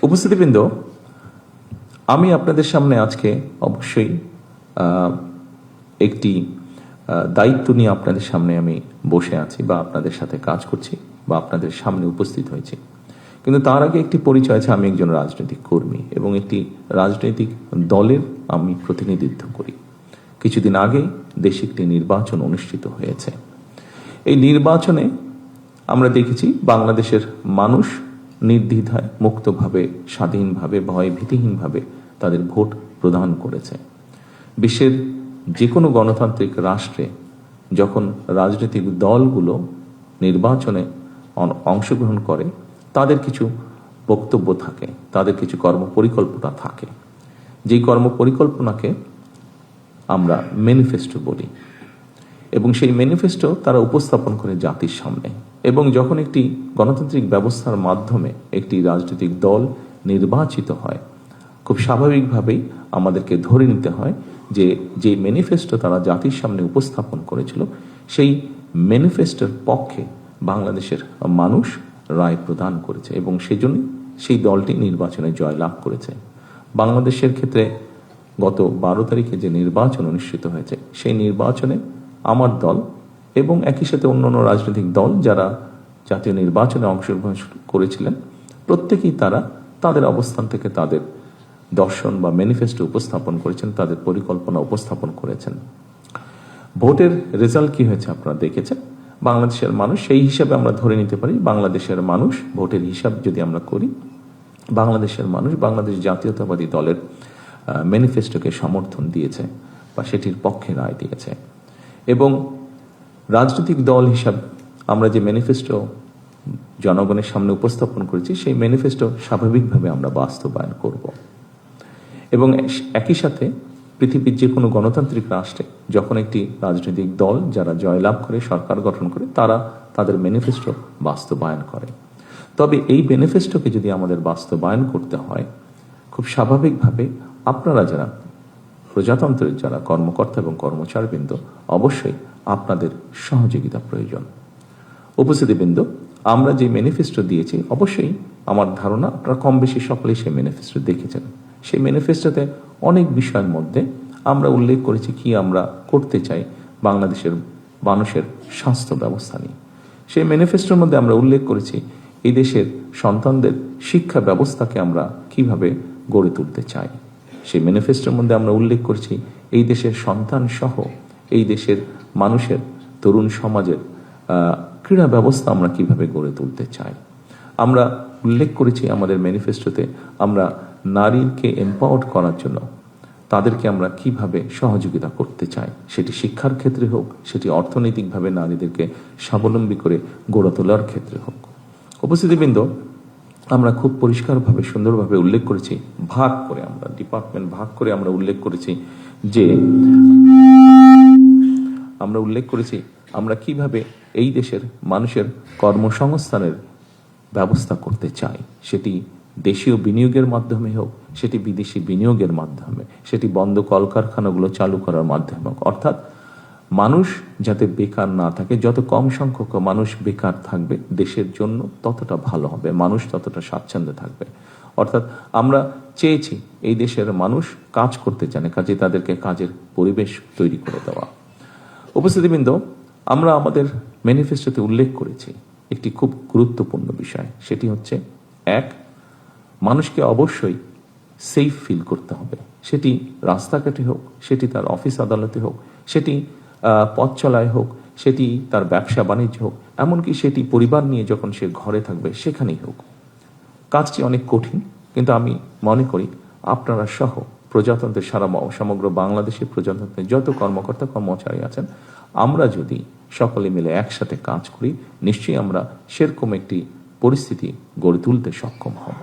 উপস্থিতিবৃন্দ, আমি আপনাদের সামনে আজকে অবশ্যই একটি দায়িত্ব নিয়ে আপনাদের সামনে আমি বসে আছি বা আপনাদের সাথে কাজ করছি বা আপনাদের সামনে উপস্থিত হয়েছি। কিন্তু তার আগে একটি পরিচয় আছে, আমি একজন রাজনৈতিক কর্মী এবং একটি রাজনৈতিক দলের আমি প্রতিনিধিত্ব করি। কিছুদিন আগে দেশে একটি নির্বাচন অনুষ্ঠিত হয়েছে। এই নির্বাচনে আমরা দেখেছি বাংলাদেশের মানুষ নির্দ্বিধায়, মুক্তভাবে, স্বাধীনভাবে, ভয় ভীতিহীনভাবে তাদের ভোট প্রদান করেছে। বিশ্বের যে কোনো গণতান্ত্রিক রাষ্ট্রে যখন রাজনৈতিক দলগুলো নির্বাচনে অংশগ্রহণ করে, তাদের কিছু বক্তব্য থাকে, তাদের কিছু কর্মপরিকল্পনা থাকে। যেই কর্মপরিকল্পনাকে আমরা ম্যানিফেস্টো বলি এবং সেই ম্যানিফেস্টো তারা উপস্থাপন করে জাতির সামনে। এবং যখন একটি গণতান্ত্রিক ব্যবস্থার মাধ্যমে একটি রাজনৈতিক দল নির্বাচিত হয়, খুব স্বাভাবিকভাবেই আমাদেরকে ধরে নিতে হয় যে যে ম্যানিফেস্টো তারা জাতির সামনে উপস্থাপন করেছিল, সেই ম্যানিফেস্টোর পক্ষে বাংলাদেশের মানুষ রায় প্রদান করেছে এবং সেজন্যই সেই দলটি নির্বাচনে জয়লাভ করেছে। বাংলাদেশের ক্ষেত্রে গত 12 তারিখে যে নির্বাচন অনুষ্ঠিত হয়েছে, সেই নির্বাচনে আমার দল এবং একই সাথে অন্যান্য রাজনৈতিক দল যারা জাতীয় নির্বাচনে অংশগ্রহণ করেছিলেন, প্রত্যেকেই তারা তাদের অবস্থান থেকে তাদের দর্শন বা ম্যানিফেস্টো উপস্থাপন করেছেন, তাদের পরিকল্পনা উপস্থাপন করেছেন। ভোটের রেজাল্ট কি হয়েছে আপনারা দেখেছেন। বাংলাদেশের মানুষ, সেই হিসাবে আমরা ধরে নিতে পারি বাংলাদেশের মানুষ, ভোটের হিসাব যদি আমরা করি, বাংলাদেশের মানুষ বাংলাদেশ জাতীয়তাবাদী দলের ম্যানিফেস্টোকে সমর্থন দিয়েছে বা সেটির পক্ষে রায় দিয়েছে। এবং রাজনৈতিক দল হিসাব আমরা যে ম্যানিফেস্টো জনগণের সামনে উপস্থাপন করেছি, সেই ম্যানিফেস্টো স্বাভাবিকভাবে আমরা বাস্তবায়ন করব। এবং একই সাথে পৃথিবীর যে কোনো গণতান্ত্রিক রাষ্ট্রে যখন একটি রাজনৈতিক দল যারা জয়লাভ করে, সরকার গঠন করে, তারা তাদের ম্যানিফেস্টো বাস্তবায়ন করে। তবে এই ম্যানিফেস্টোকে যদি আমাদের বাস্তবায়ন করতে হয়, খুব স্বাভাবিকভাবে আপনারা যারা প্রজাতন্ত্রের যারা কর্মকর্তা এবং কর্মচারীবৃন্দ, অবশ্যই আপনাদের সহযোগিতা প্রয়োজন। উপস্থিতিবৃন্দ, আমরা যে ম্যানিফেস্টো দিয়েছি, অবশ্যই আমার ধারণা আপনারা কম বেশি সকলেই সেই ম্যানিফেস্টো দেখেছেন। সেই ম্যানিফেস্টোতে অনেক বিষয়ের মধ্যে আমরা উল্লেখ করেছি কি আমরা করতে চাই বাংলাদেশের মানুষের স্বাস্থ্য ব্যবস্থা নিয়ে। সেই ম্যানিফেস্টোর মধ্যে আমরা উল্লেখ করেছি এই দেশের সন্তানদের শিক্ষা ব্যবস্থাকে আমরা কিভাবে গড়ে তুলতে চাই। সেই ম্যানিফেস্টোর মধ্যে আমরা উল্লেখ করছি এই দেশের সন্তান সহ এই দেশের মানুষের, তরুণ সমাজের ক্রীড়া ব্যবস্থা আমরা কিভাবে গড়ে তুলতে চাই। আমরা উল্লেখ করেছি আমাদের ম্যানিফেস্টোতে আমরা নারীকে এম্পাওয়ার্ড করার জন্য তাদেরকে আমরা কিভাবে সহযোগিতা করতে চাই, সেটি শিক্ষার ক্ষেত্রে হোক, সেটি অর্থনৈতিকভাবে নারীদেরকে স্বাবলম্বী করে গড়ে তোলার ক্ষেত্রে হোক। উপস্থিতিবৃন্দ, আমরা খুব পরিষ্কারভাবে, সুন্দরভাবে উল্লেখ করেছি, ভাগ করে আমরা ডিপার্টমেন্ট ভাগ করে আমরা উল্লেখ করেছি যে আমরা কিভাবে এই দেশের মানুষের কর্মসংস্থানের ব্যবস্থা করতে চাই, সেটি দেশীয় বিনিয়োগের মাধ্যমে হোক, সেটি বিদেশি বিনিয়োগের মাধ্যমে, সেটি বন্ধ কলকারখানাগুলো চালু করার মাধ্যমে হোক। অর্থাৎ মানুষ যাতে বেকার না থাকে, যত কম সংখ্যক মানুষ বেকার থাকবে দেশের জন্য ততটা ভালো হবে, মানুষ ততটা স্বাচ্ছন্দ্যে থাকবে। অর্থাৎ আমরা চেয়েছি এই দেশের মানুষ কাজ করতে জানে, কাজে তাদেরকে কাজের পরিবেশ তৈরি করে দেওয়া। উপস্থিতিবৃন্দ, আমরা আমাদের ম্যানিফেস্টোতে উল্লেখ করেছি একটি খুব গুরুত্বপূর্ণ বিষয়, সেটি হচ্ছে এক, মানুষকে অবশ্যই সেফ ফিল করতে হবে। সেটি রাস্তাঘাটে হোক, সেটি তার অফিস আদালতে হোক, সেটি পথ চলায় হোক, সেটি তার ব্যবসা বাণিজ্য হোক, এমনকি সেটি পরিবার নিয়ে যখন সে ঘরে থাকবে সেখানেই হোক। কাজটি অনেক কঠিন, কিন্তু আমি মনে করি আপনারা সহ প্রজাতন্ত্রের সমগ্র বাংলাদেশের প্রজাতন্ত্রের যত কর্মকর্তা কর্মচারী আছেন, আমরা যদি সকলে মিলে একসাথে কাজ করি, নিশ্চয়ই আমরা সেরকম একটি পরিস্থিতি গড়ে তুলতে সক্ষম হব।